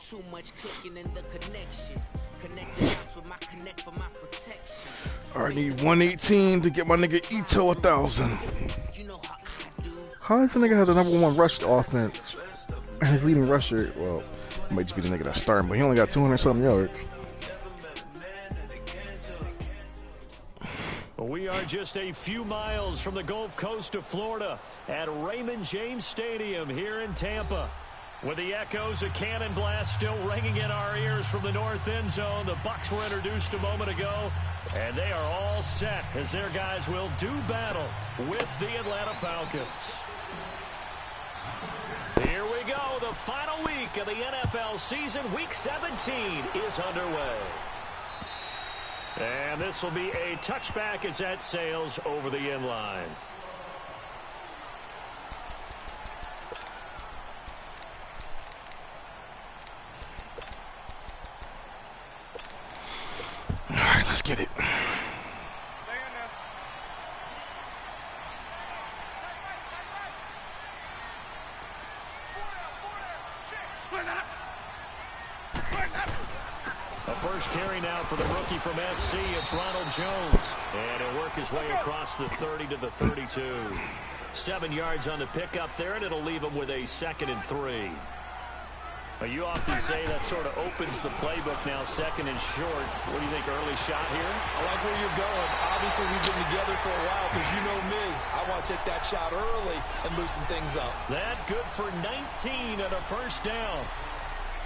Too much clicking in the connection. Connect the dots with my connect for my protection. I need 118 to get my nigga Ito 1,000. How does the nigga have the #1 rush offense? And his leading rusher, well, might just be the nigga that's starting, but he only got 200-something yards. We are just a few miles from the Gulf Coast of Florida at Raymond James Stadium here in Tampa. With the echoes of cannon blast still ringing in our ears from the north end zone, the Bucs were introduced a moment ago, and they are all set as their guys will do battle with the Atlanta Falcons. Here we go. The final week of the NFL season, Week 17, is underway. And this will be a touchback as that sails over the end line. All right, let's get it. A first carry now for the rookie from SC. It's Ronald Jones. And he'll work his way across the 30 to the 32. 7 yards on the pickup there, and it'll leave him with a 2nd and 3. You often say that sort of opens the playbook now, 2nd and short. What do you think, early shot here? I like where you're going. Obviously, we've been together for a while because you know me. I want to take that shot early and loosen things up. That good for 19 and a first down.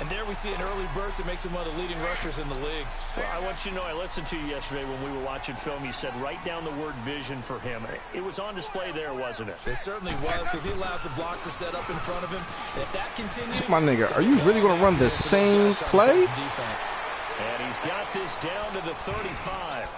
And there we see an early burst that makes him one of the leading rushers in the league. Well, I want you to know, I listened to you yesterday when we were watching film. You said write down the word vision for him. It was on display there, wasn't it? It certainly was, because he allows the blocks to set up in front of him. And if that continues... My nigga, are you really going to run the same play? And he's got this down to the 35.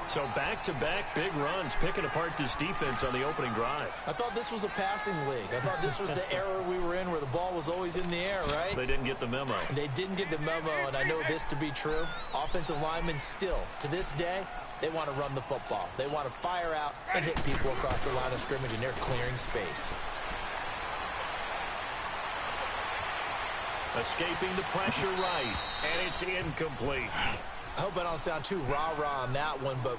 So back-to-back big runs, picking apart this defense on the opening drive. I thought this was a passing league. I thought this was the era we were in where the ball was always in the air, right? They didn't get the memo. They didn't get the memo, and I know this to be true. Offensive linemen still, to this day, they want to run the football. They want to fire out and hit people across the line of scrimmage, and they're clearing space. Escaping the pressure right, and it's incomplete. I hope I don't sound too rah-rah on that one, but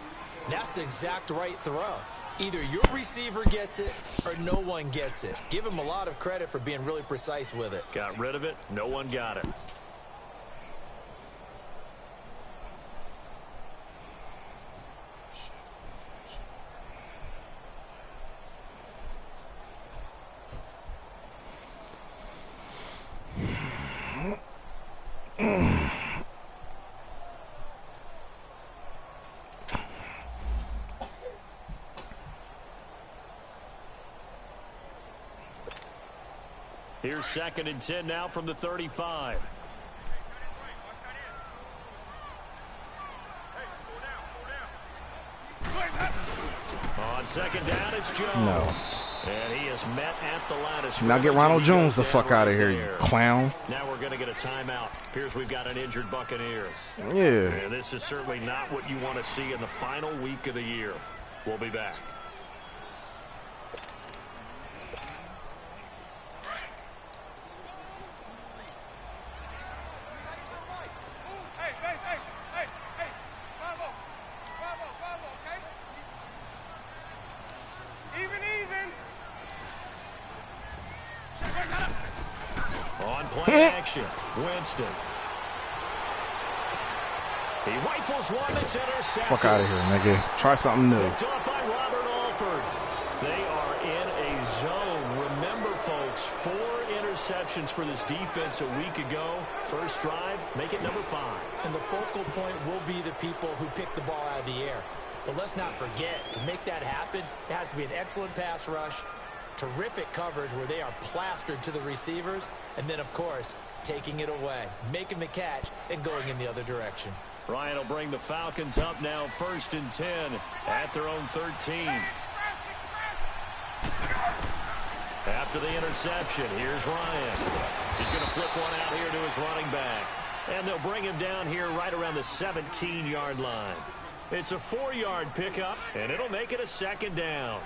that's the exact right throw. Either your receiver gets it or no one gets it. Give him a lot of credit for being really precise with it. Got rid of it. No one got it. Here's 2nd and 10 now from the 35. On 2nd down, it's Jones. No. And he is met at the line of scrimmage. Now get Ronald Jones the fuck out of here, you clown. Now we're going to get a timeout. Appears we've got an injured Buccaneer. Yeah. And this is certainly not what you want to see in the final week of the year. We'll be back. On play action, Winston. He rifles one that's intercepted. Fuck out of here, nigga. Try something new. Picked up by Robert Alford. They are in a zone. Remember, folks, 4 interceptions for this defense a week ago. First drive, make it number 5. And the focal point will be the people who pick the ball out of the air. But let's not forget, to make that happen, there has to be an excellent pass rush, terrific coverage where they are plastered to the receivers, and then, of course, taking it away, making the catch, and going in the other direction. Ryan will bring the Falcons up now, 1st and 10 at their own 13. After the interception, here's Ryan. He's going to flip one out here to his running back. And they'll bring him down here right around the 17-yard line. It's a 4-yard pickup, and it'll make it a 2nd down.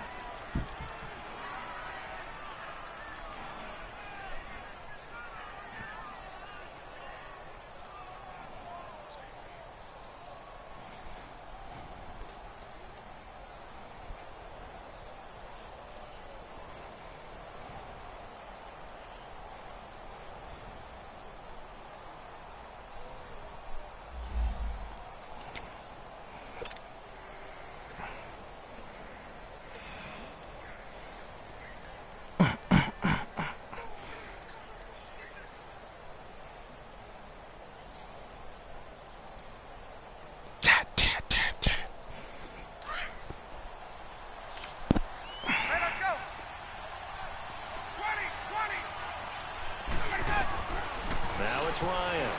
it's Ryan.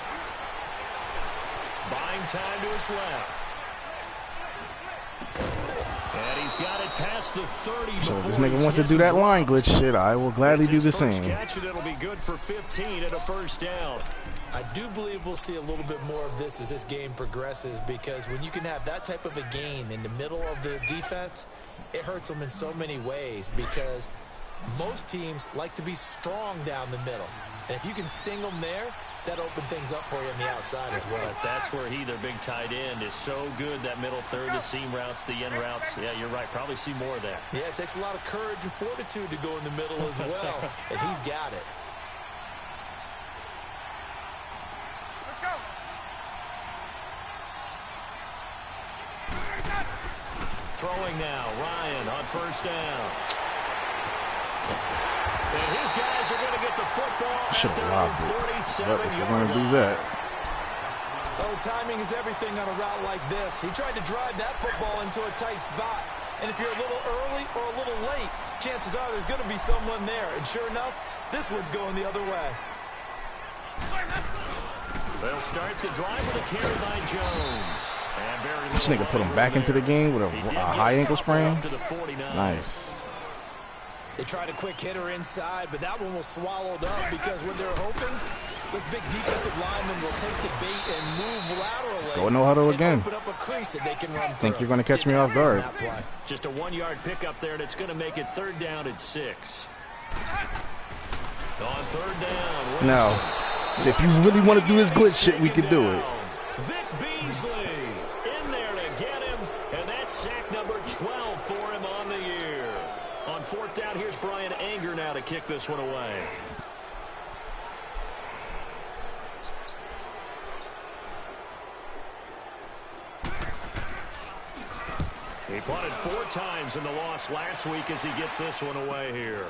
Buying time to his left. And he's got it past the 30. So if this nigga wants to do that line glitch shit, I will gladly do the same. Catch, and it'll be good for 15 and a first down. I do believe we'll see a little bit more of this as this game progresses, because when you can have that type of a gain in the middle of the defense, it hurts them in so many ways, because most teams like to be strong down the middle. And if you can sting them there, that opens things up for you on the outside as well. But that's where their big tight end, is so good, that middle third, the seam routes, the in routes. Yeah, you're right. Probably see more of that. Yeah, it takes a lot of courage and fortitude to go in the middle as well, and he's got it. Let's go. Throwing now, Ryan on first down. And his guys are going to get the football Should at have their lobbed it. 47-yard We're going to do that. Oh, timing is everything on a route like this. He tried to drive that football into a tight spot. And if you're a little early or a little late, chances are there's going to be someone there. And sure enough, this one's going the other way. They'll start the drive with a carry by Jones. And very This nigga put him back into the game with a high ankle sprain. Nice. They tried a quick hitter inside, but that one was swallowed up, because when they're hoping, this big defensive lineman will take the bait and move laterally. Go no huddle again. Open up a crease that they can run through. Think you're going to catch me off guard. Just a 1-yard pickup there, and it's going to make it third down at 6. On third down. Now, so if you really want to do this glitch shit, we can do it. Vic Beasley in there to get him, and that's sack number 12 for him on the year. On fourth down, here's Brian Anger now to kick this one away. He punted 4 times in the loss last week as he gets this one away here.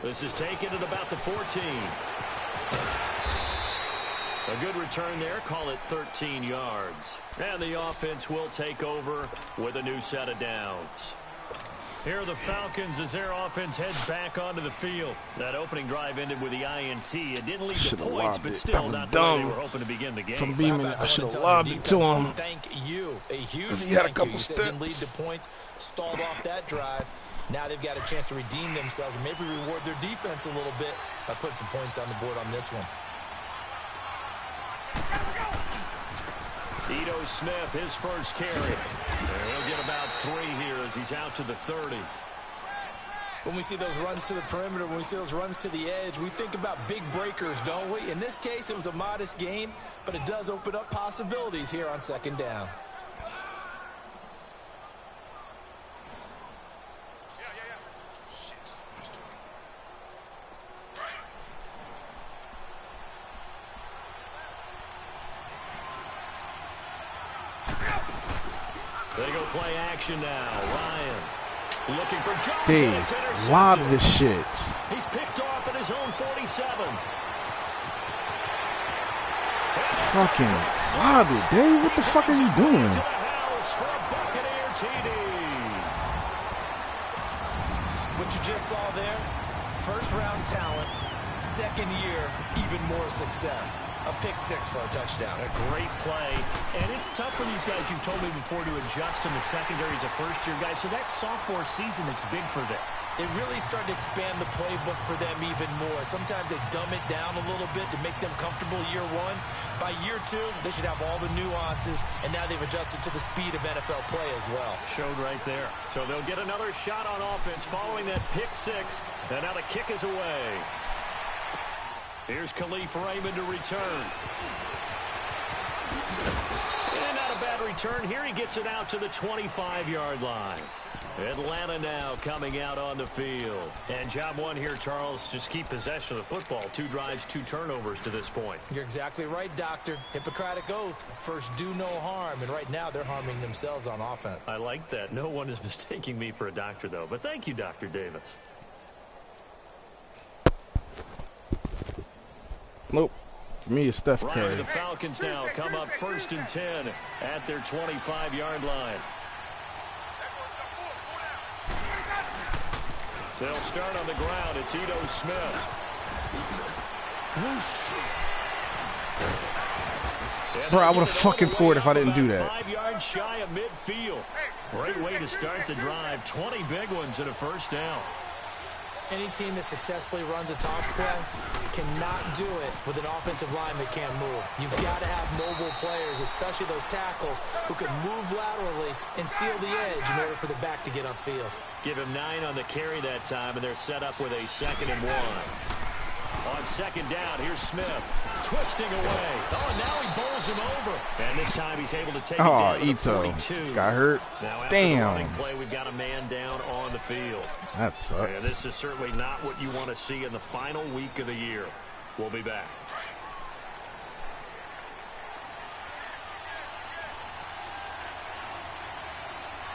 This is taken at about the 14. A good return there. Call it 13 yards. And the offense will take over with a new set of downs. Here are the Falcons as their offense heads back onto the field. That opening drive ended with the INT. It didn't lead to points, but still not the way they were hoping to begin the game. From Beeman, I should have lobbed it to him. Thank you. A huge He had a thank couple you. You said steps. didn't lead to points, stalled off that drive. Now they've got a chance to redeem themselves and maybe reward their defense a little bit by putting some points on the board on this one. Ito Smith, his first carry. And he'll get about 3 here as he's out to the 30. When we see those runs to the perimeter, when we see those runs to the edge, we think about big breakers, don't we? In this case, it was a modest gain, but it does open up possibilities here on second down. They go play action now. Ryan looking for Jones. Dave, lob this shit. He's picked off at his own 47. Fucking lob it, Dave. What the fuck are you doing? To the house for a Buccaneer TD. What you just saw there, first round talent, second year, even more success. A pick 6 for a touchdown. A great play. And it's tough for these guys, you've told me before, to adjust in the secondary as a first-year guy. So that sophomore season is big for them. It really started to expand the playbook for them even more. Sometimes they dumb it down a little bit to make them comfortable year 1. By year 2, they should have all the nuances, and now they've adjusted to the speed of NFL play as well. Showed right there. So they'll get another shot on offense following that pick 6. And now the kick is away. Here's Khalif Raymond to return. And not a bad return here. He gets it out to the 25-yard line. Atlanta now coming out on the field. And job 1 here, Charles, just keep possession of the football. 2 drives, 2 turnovers to this point. You're exactly right, Doctor. Hippocratic oath. First, do no harm. And right now, they're harming themselves on offense. I like that. No one is mistaking me for a doctor, though. But thank you, Dr. Davis. Nope. For me, it's Steph Curry. The Falcons now come up 1st and 10 at their 25-yard line. They'll start on the ground. It's Ito Smith. Whoosh. Bro, I would have fucking scored if I didn't do that. 5 yards shy of midfield. Great way to start the drive. 20 big ones and a first down. Any team that successfully runs a toss play cannot do it with an offensive line that can't move. You've got to have mobile players, especially those tackles, who can move laterally and seal the edge in order for the back to get upfield. Give him 9 on the carry that time, and they're set up with a 2nd and 1. On 2nd down, here's Smith. Twisting away. Oh, and now he bowls him over. And this time he's able to take it down to the 42. Got hurt. Now after the running play, we've got a man down on the field. That sucks. And this is certainly not what you want to see in the final week of the year. We'll be back.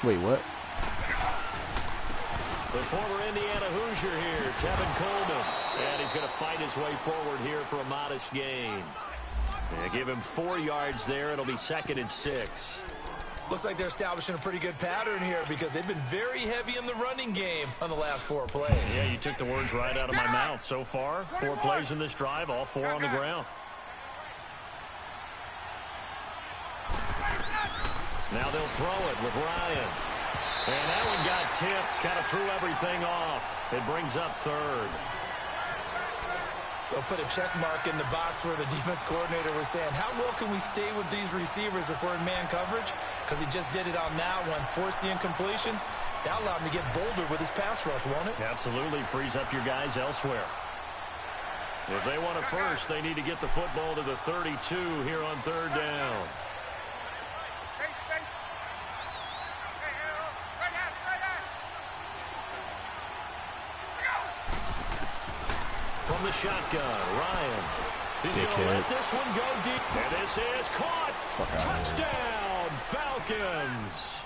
Wait, what? The former Indiana Hoosier here, Tevin Coleman. And he's going to fight his way forward here for a modest gain. And give him 4 yards there. It'll be 2nd and 6. Looks like they're establishing a pretty good pattern here because they've been very heavy in the running game on the last 4 plays. Yeah, you took the words right out of my mouth. So far, 4 plays in this drive, all 4 on the ground. Now they'll throw it with Ryan. And that one got tipped, kind of threw everything off. It brings up 3rd. They'll put a check mark in the box where the defense coordinator was saying, how well can we stay with these receivers if we're in man coverage? Because he just did it on that one, forced the incompletion. That allowed him to get bolder with his pass rush, won't it? Absolutely, frees up your guys elsewhere. If they want it first, they need to get the football to the 32 here on 3rd down. From the shotgun, Ryan. He's going to let this one go deep. And this is caught. Touchdown, Falcons.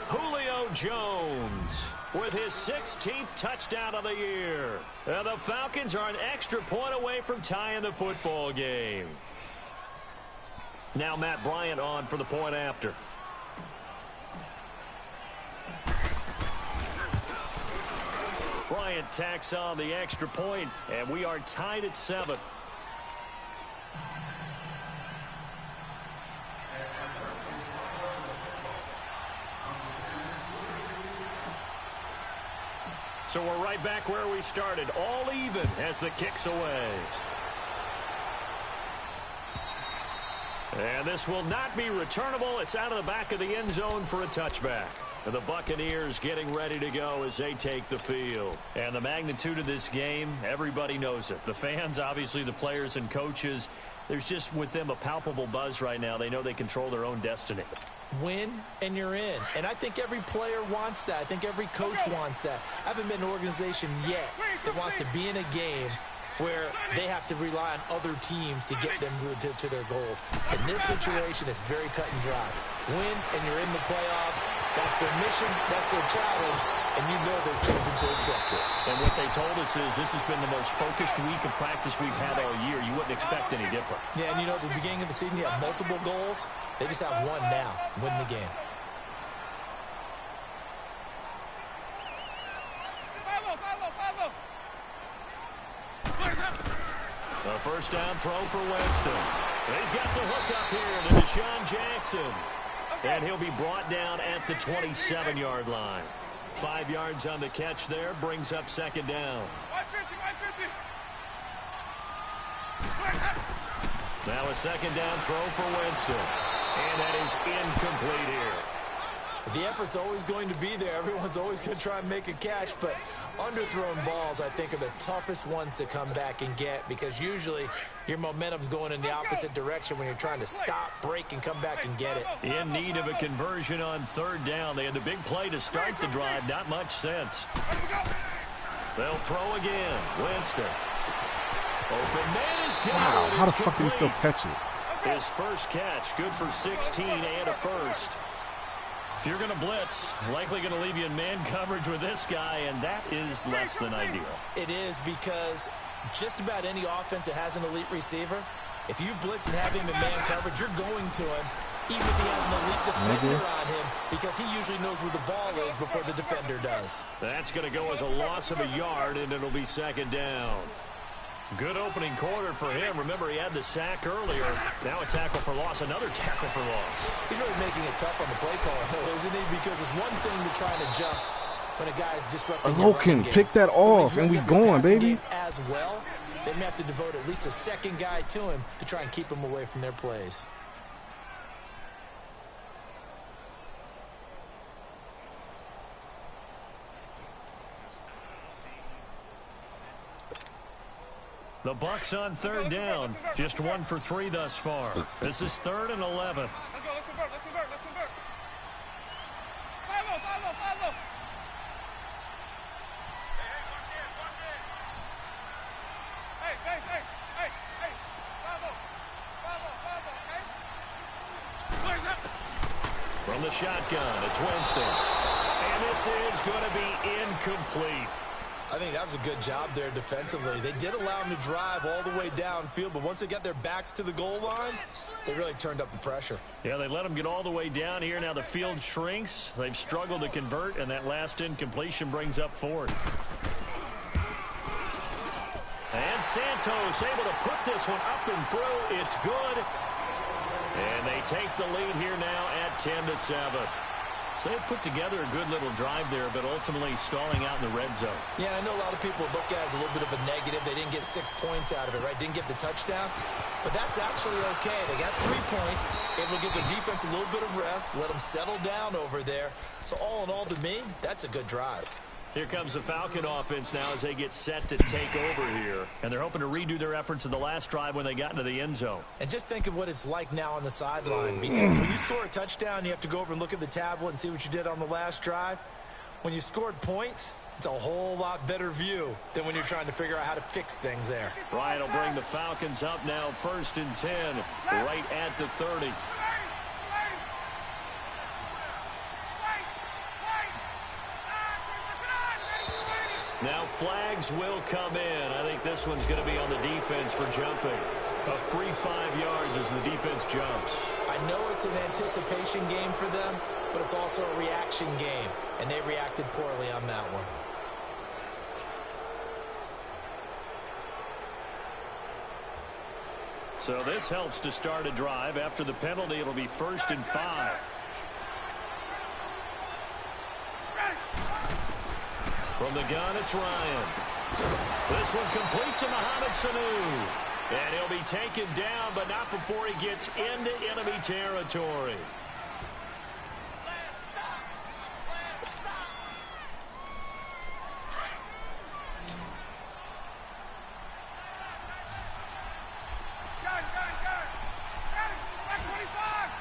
Julio Jones with his 16th touchdown of the year. And the Falcons are an extra point away from tying the football game. Now Matt Bryant on for the point after. Bryant tacks on the extra point, and we are tied at 7. So we're right back where we started, all even as the kick's away. And this will not be returnable. It's out of the back of the end zone for a touchback. And the Buccaneers getting ready to go as they take the field. And the magnitude of this game, everybody knows it. The fans, obviously the players and coaches, there's just with them a palpable buzz right now. They know they control their own destiny. Win and you're in. And I think every player wants that. I think every coach wants that. I haven't been an organization yet that wants to be in a game where they have to rely on other teams to get them to their goals. In this situation, it's very cut and dry. Win, and you're in the playoffs. That's their mission. That's their challenge. And you know they've chosen to accept it. And what they told us is this has been the most focused week of practice we've had all year. You wouldn't expect any different. Yeah, and you know, at the beginning of the season, you have multiple goals. They just have one now. Win the game. A first down throw for Winston. He's got the hook up here to Deshaun Jackson. And he'll be brought down at the 27-yard line. 5 yards on the catch there, brings up 2nd down. 150. Now a 2nd down throw for Winston. And that is incomplete here. The effort's always going to be there. Everyone's always going to try and make a catch, but underthrown balls, I think, are the toughest ones to come back and get because usually your momentum's going in the opposite direction when you're trying to stop, break, and come back and get it. In need of a conversion on 3rd down. They had the big play to start the drive. Not much sense. They'll throw again. Winston. Open man is good. Wow, how the fuck did he still catch it? His first catch, good for 16 and a first. If you're going to blitz, likely going to leave you in man coverage with this guy, and that is less than ideal. It is because just about any offense that has an elite receiver, if you blitz and have him in man coverage, you're going to him, even if he has an elite defender on him, because he usually knows where the ball is before the defender does. That's going to go as a loss of a yard, and it'll be 2nd down. Good opening quarter for him. Remember, he had the sack earlier. Now a tackle for loss, another tackle for loss. He's really making it tough on the play caller, though, isn't he? Because it's one thing to try and adjust when a guy's disrupting your running game. Pick that off, and we going, baby. As well, they may have to devote at least a second guy to him to try and keep him away from their plays. The Bucks on third down. Just 1 for 3 thus far. This is 3rd and 11. Let's convert. Let's convert. 5-0. Hey. 5-0, okay? From the shotgun, it's Winston. And this is going to be incomplete. I think that was a good job there defensively. They did allow him to drive all the way downfield, but once they got their backs to the goal line, they really turned up the pressure. Yeah, they let him get all the way down here. Now the field shrinks. They've struggled to convert, and that last incompletion brings up 4th. And Santos able to put this one up and through. It's good. And they take the lead here now at 10-7. So they put together a good little drive there, but ultimately stalling out in the red zone. Yeah, I know a lot of people look at it as a little bit of a negative. They didn't get 6 points out of it, right? Didn't get the touchdown. But that's actually okay. They got 3 points. Able to give their defense a little bit of rest, let them settle down over there. So all in all, to me, that's a good drive. Here comes the Falcon offense now as they get set to take over here. And they're hoping to redo their efforts in the last drive when they got into the end zone. And just think of what it's like now on the sideline. Because when you score a touchdown, you have to go over and look at the tablet and see what you did on the last drive. When you scored points, it's a whole lot better view than when you're trying to figure out how to fix things there. Bryant will bring the Falcons up now 1st and 10, right at the 30. Now flags will come in. I think this one's going to be on the defense for jumping. A free 5 yards as the defense jumps. I know it's an anticipation game for them, but it's also a reaction game, and they reacted poorly on that one. So this helps to start a drive. After the penalty, it'll be 1st and 5. From the gun, it's Ryan. This one complete to Mohamed Sanu. And he'll be taken down, but not before he gets into enemy territory. Got it. Back 25.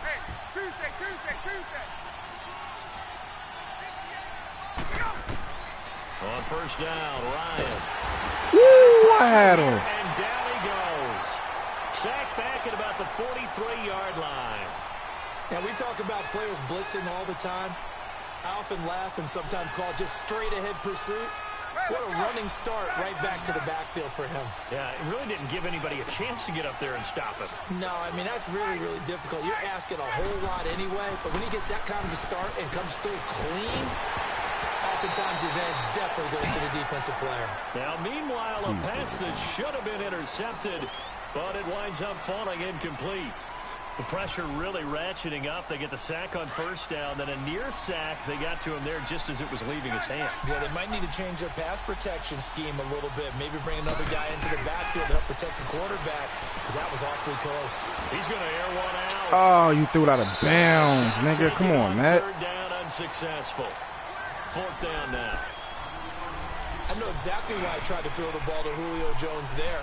Hey, Tuesday. On 1st down, Ryan. Woo, I had him. And down he goes. Sacked back at about the 43-yard line. Now, we talk about players blitzing all the time. I often laugh and sometimes call it just straight-ahead pursuit. What a running start right back to the backfield for him. Yeah, it really didn't give anybody a chance to get up there and stop him. No, I mean, that's really, really difficult. You're asking a whole lot anyway, but when he gets that kind of a start and comes through clean, oftentimes the advantage definitely goes to the defensive player. Now, meanwhile, a pass that should have been intercepted, but it winds up falling incomplete. The pressure really ratcheting up. They get the sack on 1st down, then a near sack. They got to him there just as it was leaving his hand. Yeah, they might need to change their pass protection scheme a little bit. Maybe bring another guy into the backfield to help protect the quarterback, because that was awfully close. He's going to air one out. Oh, you threw it out of bounds, nigga. Come on, Matt. 3rd down, unsuccessful. 4th down now. I know exactly why I tried to throw the ball to Julio Jones there.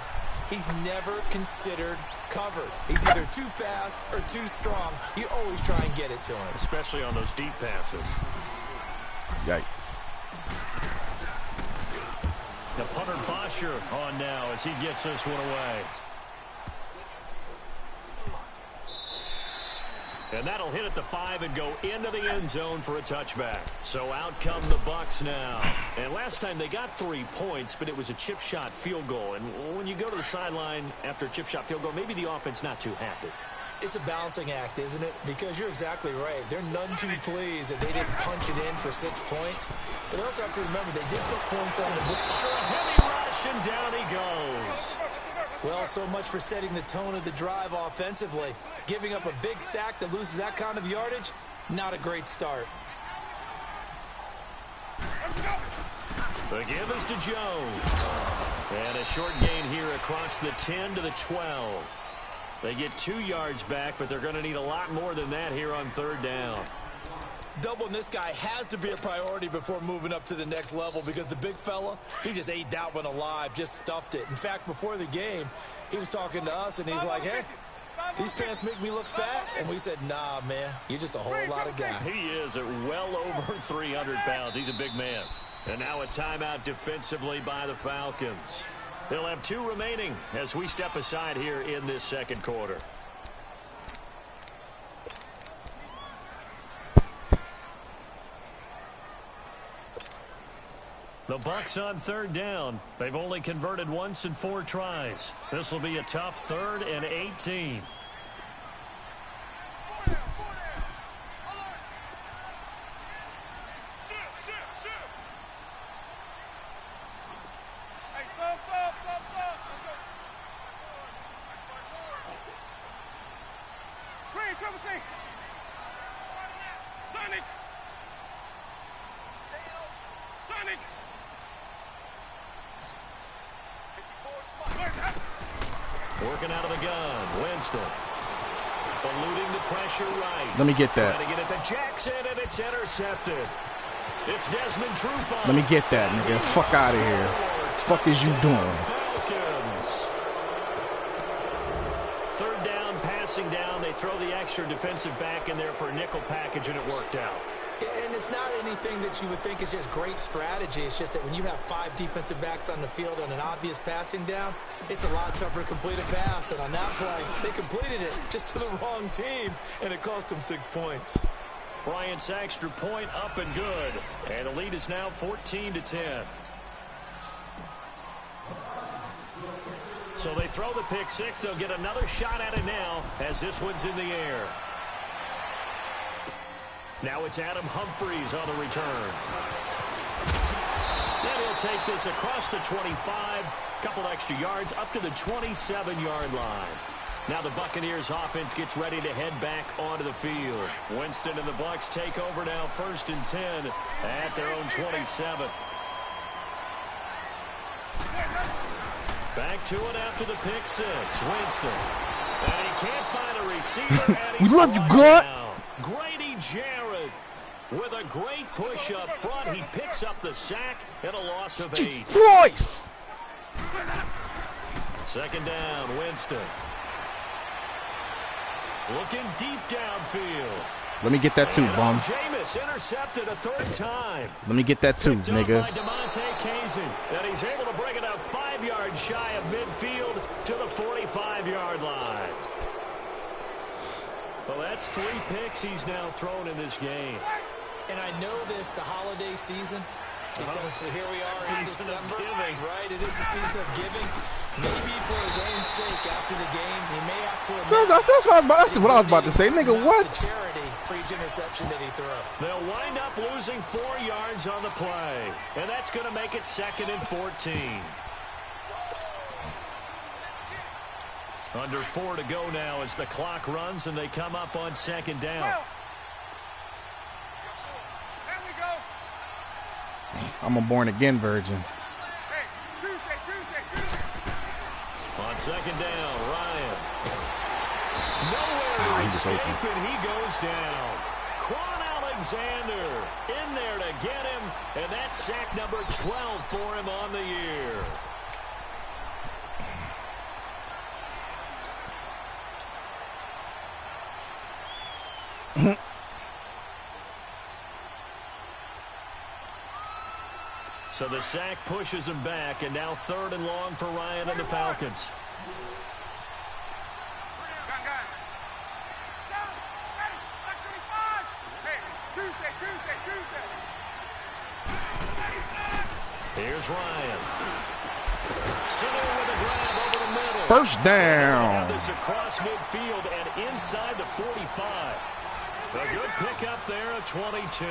He's never considered covered. He's either too fast or too strong. You always try and get it to him. Especially on those deep passes. Yikes. The punter Bosher on now as he gets this one away. And that'll hit at the 5 and go into the end zone for a touchback. So out come the Bucks now. And last time they got 3 points, but it was a chip shot field goal. And when you go to the sideline after a chip shot field goal, maybe the offense not too happy. It's a balancing act, isn't it? Because you're exactly right. They're none too pleased that they didn't punch it in for 6 points. But they also have to remember they did put points on the board. Under a heavy rush, rush, and down he goes. Well, so much for setting the tone of the drive offensively. Giving up a big sack that loses that kind of yardage, not a great start. The give is to Jones. And a short gain here across the 10 to the 12. They get 2 yards back, but they're going to need a lot more than that here on 3rd down. Doubling this guy has to be a priority before moving up to the next level because the big fella, he just ate that one alive, just stuffed it. In fact, before the game, he was talking to us, and he's like, hey, these pants make me look fat. And we said, nah, man, you're just a whole lot of guy. He is at well over 300 pounds. He's a big man. And now a timeout defensively by the Falcons. They'll have 2 remaining as we step aside here in this 2nd quarter. The Bucs on 3rd down. They've only converted once in 4 tries. This will be a tough 3rd and 18. Working out of the gun, Winston. Eluding the pressure right. Let me get that. Trying to get it to Jackson, and it's intercepted. It's Desmond Trufant. Let me get that, nigga. Fuck out of here. Fuck is you doing? Falcons. 3rd down, passing down. They throw the extra defensive back in there for a nickel package, and it worked out. And it's not anything that you would think is just great strategy. It's just that when you have 5 defensive backs on the field on an obvious passing down, it's a lot tougher to complete a pass. And on that play, they completed it just to the wrong team, and it cost them 6 points. Bryant's extra point up and good. And the lead is now 14-10. So they throw the pick 6. They'll get another shot at it now as this one's in the air. Now it's Adam Humphries on the return. And he'll take this across the 25. Couple extra yards up to the 27-yard line. Now the Buccaneers offense gets ready to head back onto the field. Winston and the Bucs take over now 1st and 10 at their own 27. Back to it after the pick 6. Winston. And he can't find a receiver. And he's We love you, brought God. down. Grady Jarrett with a great push up front. He picks up the sack and a loss of 8. Royce. 2nd down, Winston. Looking deep downfield. Let me get that too, bum. Jameis intercepted a 3rd time. Let me get that too, Picked up nigga. by DeMonte Kazin, and he's able to bring it up 5 yards shy of midfield to the 45-yard line. Well, that's 3 picks he's now thrown in this game. And I know this, the holiday season, because here we are in Season of December. giving. Right, it is the season of giving. Maybe for his own sake after the game, he may have to That's what I was about to say. Nigga, what? Charity for each interception that he threw. They'll wind up losing 4 yards on the play, and that's going to make it 2nd and 14. Under 4 to go now as the clock runs and they come up on 2nd down. There we go. I'm a born-again virgin. Hey, Tuesday. On 2nd down, Ryan. Nowhere to he was escape, open. and he goes down. Quan Alexander in there to get him, and that's sack number 12 for him on the year. So the sack pushes him back, and now 3rd and long for Ryan and the Falcons. Gun. Down. Ready. Back 25. Hey, Tuesday. Here's Ryan. Sitting with a grab over the middle. First Have down. this across midfield and inside the 45. A good pickup there at 22.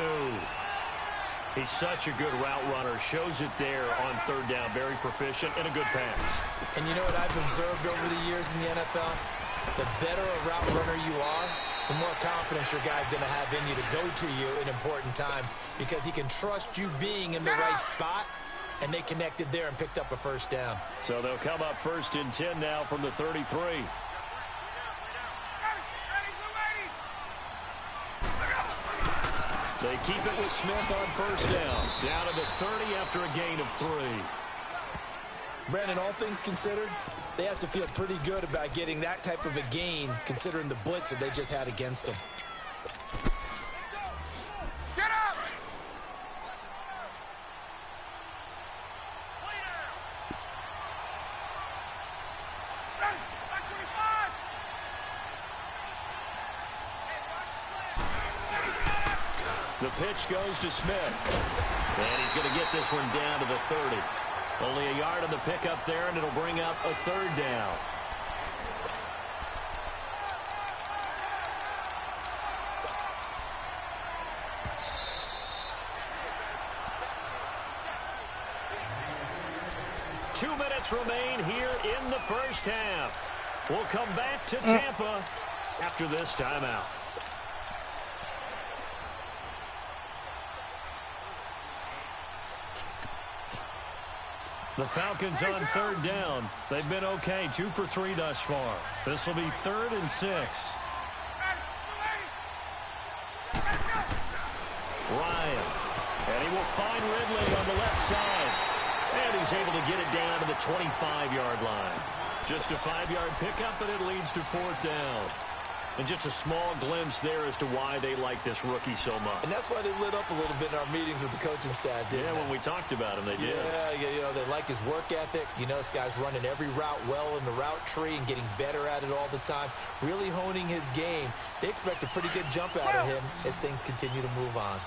He's such a good route runner. Shows it there on third down. Very proficient and a good pass. And you know what I've observed over the years in the NFL? The better a route runner you are, the more confidence your guy's going to have in you to go to you in important times because he can trust you being in the right spot, and they connected there and picked up a first down. So they'll come up 1st and 10 now from the 33. They keep it with Smith on first down. Down to the 30 after a gain of 3. Brandon, all things considered, they have to feel pretty good about getting that type of a gain considering the blitz that they just had against them. Get up! Back 25! The pitch goes to Smith. And he's going to get this one down to the 30. Only a yard on the pickup there, and it'll bring up a third down. Two minutes remain here in the first half. We'll come back to Tampa after this timeout. The Falcons on third down. They've been okay, 2 for 3 thus far. This will be 3rd and 6. Ryan. And he will find Ridley on the left side. And he's able to get it down to the 25-yard line. Just a 5-yard pickup, and it leads to 4th down. And just a small glimpse there as to why they like this rookie so much. And that's why they lit up a little bit in our meetings with the coaching staff, didn't they? Yeah, when we talked about him, they did. Yeah, you know, they like his work ethic. You know, this guy's running every route well in the route tree and getting better at it all the time, really honing his game. They expect a pretty good jump out of him as things continue to move on.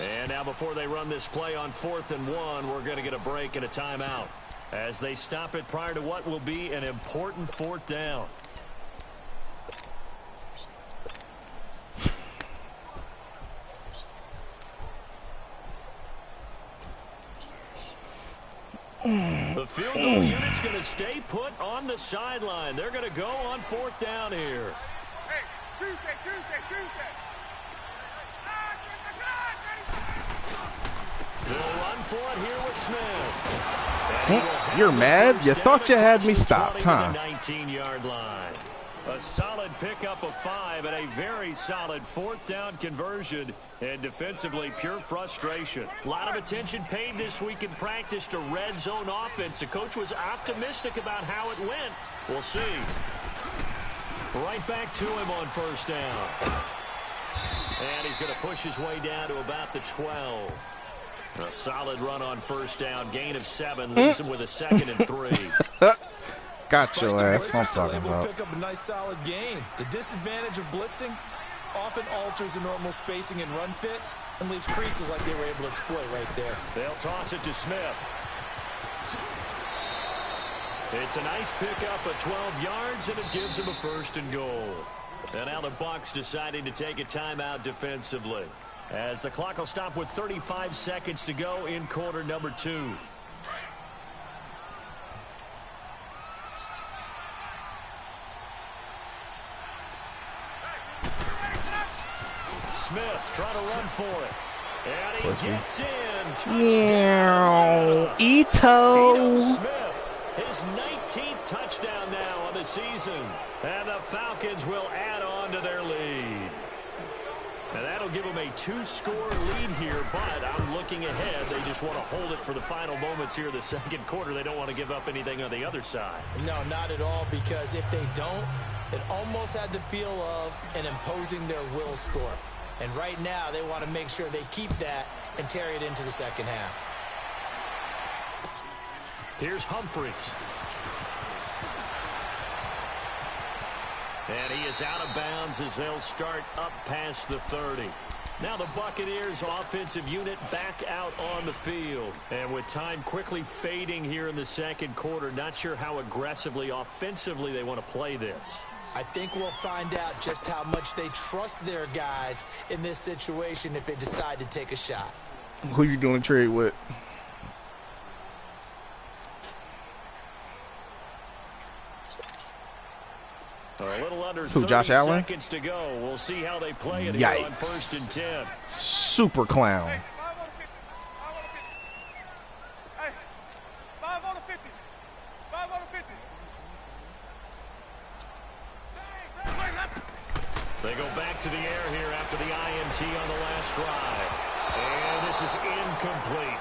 And now before they run this play on 4th and 1, we're going to get a break and a timeout as they stop it prior to what will be an important 4th down. The field goal unit's going to stay put on the sideline. They're going to go on 4th down here. Hey, Tuesday. They'll run for it here with Smith. You're mad? You thought you had me stopped, huh? 19-yard line. A solid pickup of 5 and a very solid 4th down conversion. And defensively, pure frustration. A lot of attention paid this week in practice to red zone offense. The coach was optimistic about how it went. We'll see. Right back to him on 1st down. And he's going to push his way down to about the 12. A solid run on 1st down. Gain of 7. Leaves him with a 2nd and 3. Got your ass. I'm talking about. Pick up a nice solid gain. The disadvantage of blitzing often alters the normal spacing and run fits and leaves creases like they were able to exploit right there. They'll toss it to Smith. It's a nice pickup of 12 yards, and it gives him a 1st and goal. And now the Bucs deciding to take a timeout defensively, as the clock will stop with 35 seconds to go in quarter number 2. Smith trying to run for it. And he gets in. Touchdown. Ito Smith, his 19th touchdown now on the season. And the Falcons will add on to their lead. And that'll give them a 2-score lead here, but I'm looking ahead. They just want to hold it for the final moments here in the second quarter. They don't want to give up anything on the other side. No, not at all, because if they don't, it almost had the feel of an imposing their will score. And right now, they want to make sure they keep that and carry it into the second half. Here's Humphries. And he is out of bounds as they'll start up past the 30. Now the Buccaneers offensive unit back out on the field. And with time quickly fading here in the second quarter, not sure how aggressively offensively they want to play this. I think we'll find out just how much they trust their guys in this situation if they decide to take a shot. Who you doing a trade with? A little under Who, 30 Josh Allen? seconds to go. We'll see how they play it here on 1st and 10. Super clown. Hey, 5 on the 50. 5 on the 50. They go back to the air here after the INT on the last drive. And this is incomplete.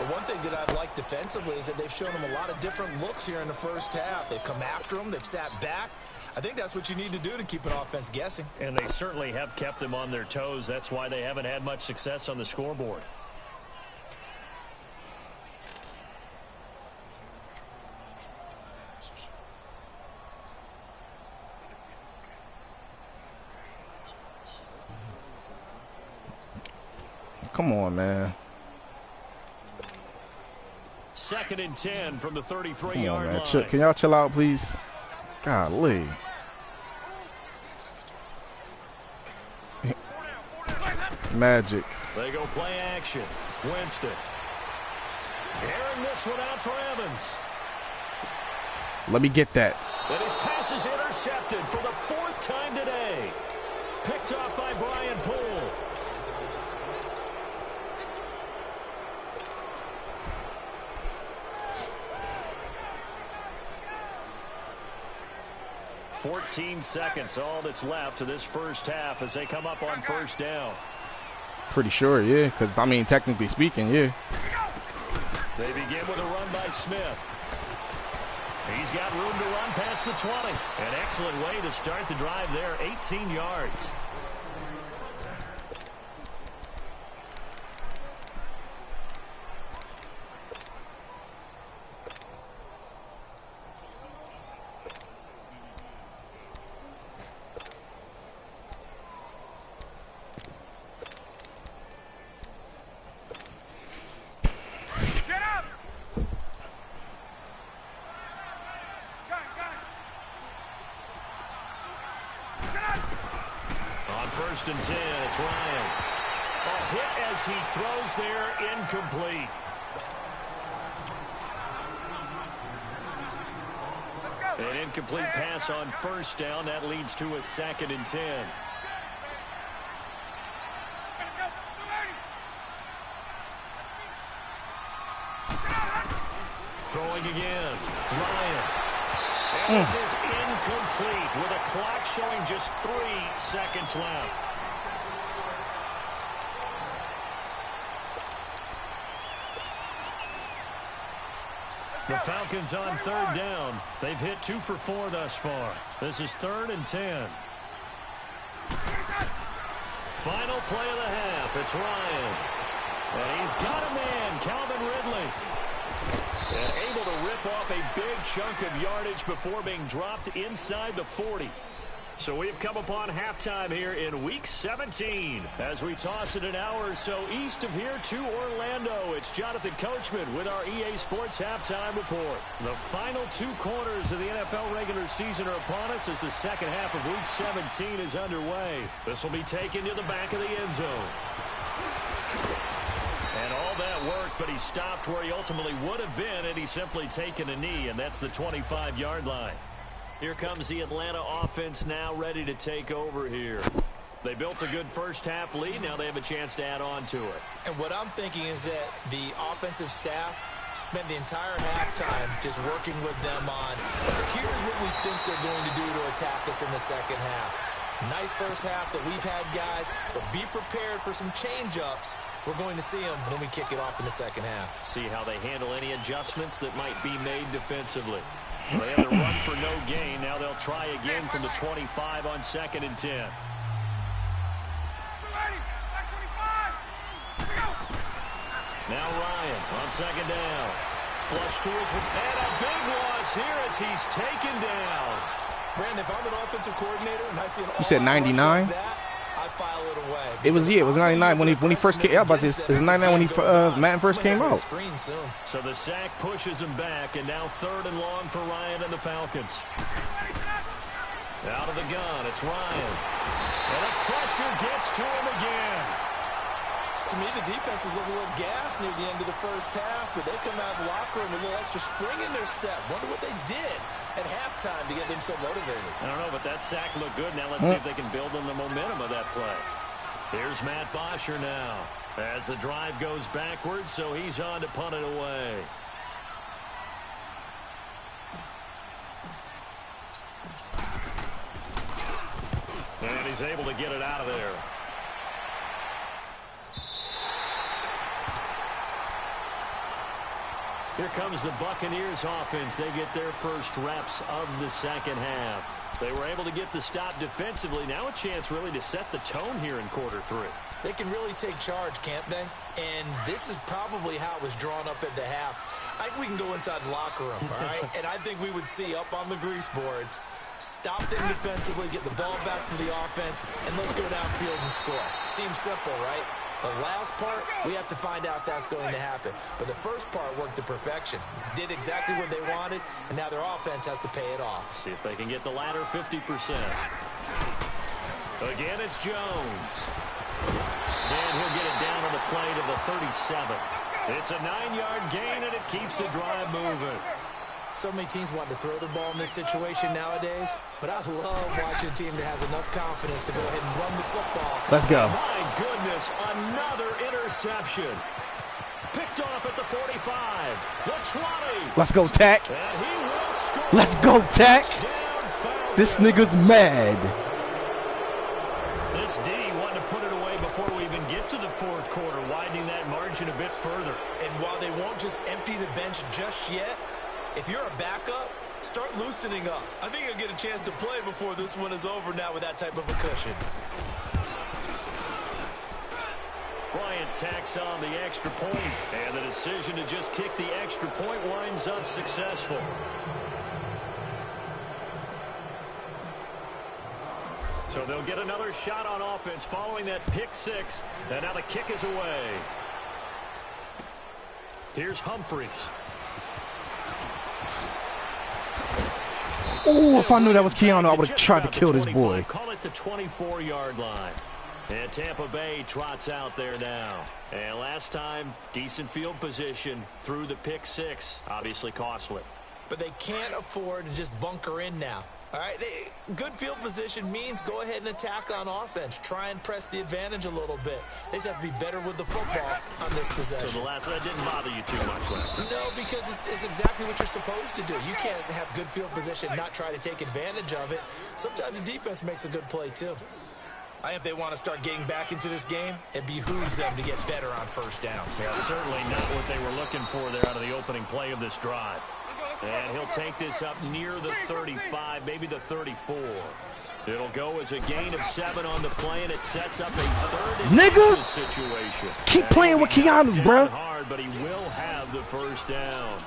The one thing that I've liked defensively is that they've shown them a lot of different looks here in the first half. They've come after them. They've sat back. I think that's what you need to do to keep an offense guessing. And they certainly have kept them on their toes. That's why they haven't had much success on the scoreboard. Come on, man. 2nd and 10 from the 33-yard Come on, man. line. Can y'all chill out, please? Golly. Magic. They go play action. Winston. Airing this one out for Evans. Let me get that. And his pass is intercepted for the 4th time today. Picked off by Brian Poole. "14 seconds, all that's left to this first half as they come up on 1st down. Pretty sure, yeah. Because, I mean, technically speaking, yeah. They begin with a run by Smith. He's got room to run past the 20. An excellent way to start the drive there, 18 yards. On 1st and 10, it's Ryan. A hit as he throws there, incomplete. An incomplete pass on 1st down. That leads to a 2nd and 10. Throwing again. Ryan. And this is incomplete with a clock showing just 3 seconds left. The Falcons on 3rd down. They've hit 2 for 4 thus far. This is 3rd and 10. Final play of the half. It's Ryan. And he's got a man, Calvin Ridley. And able to rip off a big chunk of yardage before being dropped inside the 40. So we've come upon halftime here in Week 17. As we toss it an hour or so east of here to Orlando, it's Jonathan Coachman with our EA Sports Halftime Report. The final 2 quarters of the NFL regular season are upon us as the second half of Week 17 is underway. This will be taken to the back of the end zone. And all that work, but he stopped where he ultimately would have been had he simply taken a knee, and that's the 25-yard line. Here comes the Atlanta offense now ready to take over here. They built a good first half lead. Now they have a chance to add on to it. And what I'm thinking is that the offensive staff spent the entire halftime just working with them on, here's what we think they're going to do to attack us in the second half. Nice first half that we've had, guys, but be prepared for some change-ups. We're going to see them when we kick it off in the second half. See how they handle any adjustments that might be made defensively. They had the run for no gain. Now they'll try again from the 25 on 2nd and 10. Now Ryan on 2nd down. Flush to his, and a big loss here as he's taken down. Brandon, if I'm an offensive coordinator and I see an You said 99? like that, I file it away. It was, yeah, it was 99 when he first came out. It was 99 when he Madden first came out. So the sack pushes him back, and now 3rd and long for Ryan and the Falcons. Out of the gun, it's Ryan. And the pressure gets to him again. To me, the defense was a little gassed near the end of the first half, but they come out of the locker room with a little extra spring in their step. Wonder what they did at halftime to get them so motivated. I don't know, but that sack looked good. Now let's see if they can build on the momentum of that play. Here's Matt Bosher now as the drive goes backwards, so he's on to punt it away. And he's able to get it out of there. Here comes the Buccaneers offense. They get their first reps of the second half. They were able to get the stop defensively. Now a chance really to set the tone here in quarter 3. They can really take charge, can't they? And this is probably how it was drawn up at the half. I think we can go inside the locker room, all right? And I think we would see up on the grease boards, stop them defensively, get the ball back from the offense, and let's go downfield and score. Seems simple, right? The last part, we have to find out that's going to happen. But the first part worked to perfection. Did exactly what they wanted, and now their offense has to pay it off. See if they can get the latter 50%. Again, it's Jones. And he'll get it down on the play to the 37. It's a 9-yard gain, and it keeps the drive moving. So many teams want to throw the ball in this situation nowadays, but I love watching a team that has enough confidence to go ahead and run the football. Let's go. My goodness, another interception. Picked off at the 45, the 20. Let's go, Tack. And he will score. Let's go, Tack. This nigga's mad. This D wanted to put it away before we even get to the 4th quarter, widening that margin a bit further. And while they won't just empty the bench just yet, if you're a backup, start loosening up. I think you'll get a chance to play before this one is over now with that type of a cushion. Bryant tacks on the extra point, and the decision to just kick the extra point winds up successful. So they'll get another shot on offense following that pick 6, and now the kick is away. Here's Humphries. Oh, if I knew that was Keanu, I would have tried to kill this boy. Call it the 24-yard line. And Tampa Bay trots out there now. And last time, decent field position through the pick 6. Obviously costly. But they can't afford to just bunker in now. All right, good field position means go ahead and attack on offense. Try and press the advantage a little bit. They just have to be better with the football on this possession. So that didn't bother you too much last time? No, because it's exactly what you're supposed to do. You can't have good field position and not try to take advantage of it. Sometimes the defense makes a good play, too. If they want to start getting back into this game, it behooves them to get better on first down. Yeah, certainly not what they were looking for there out of the opening play of this drive. And he'll take this up near the 35, maybe the 34. It'll go as a gain of 7 on the play, and it sets up a 3rd and Nigga, situation. keep playing with Keanu, bro. Hard, but he will have the first down.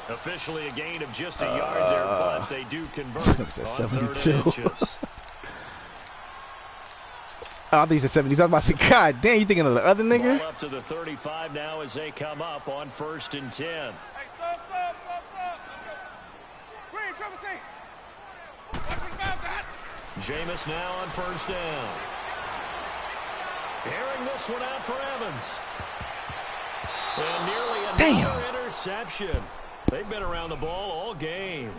Officially a gain of just a yard there, but they do convert on 3rd and inches. I think he's at 70. I was about to say, God damn, you thinking of the other nigga? Ball up to the 35 now as they come up on 1st and 10. Hey, stop. Green, triple C. Jameis now on 1st down. Airing this one out for Evans. And nearly another interception. They've been around the ball all game.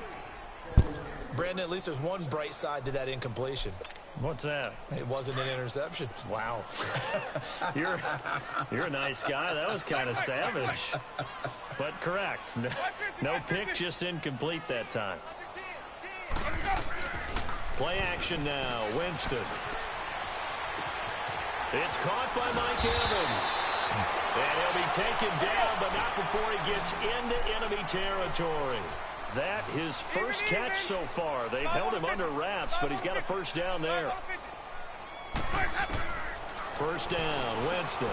Brandon, at least there's one bright side to that incompletion. What's that? It wasn't an interception. Wow. You're a nice guy. That was kind of savage. But correct. No pick, just incomplete that time. Play action now. Winston. It's caught by Mike Evans. And he'll be taken down, but not before he gets into enemy territory. That his first catch so far. They've held him under wraps, but he's got a first down there. First down, Winston.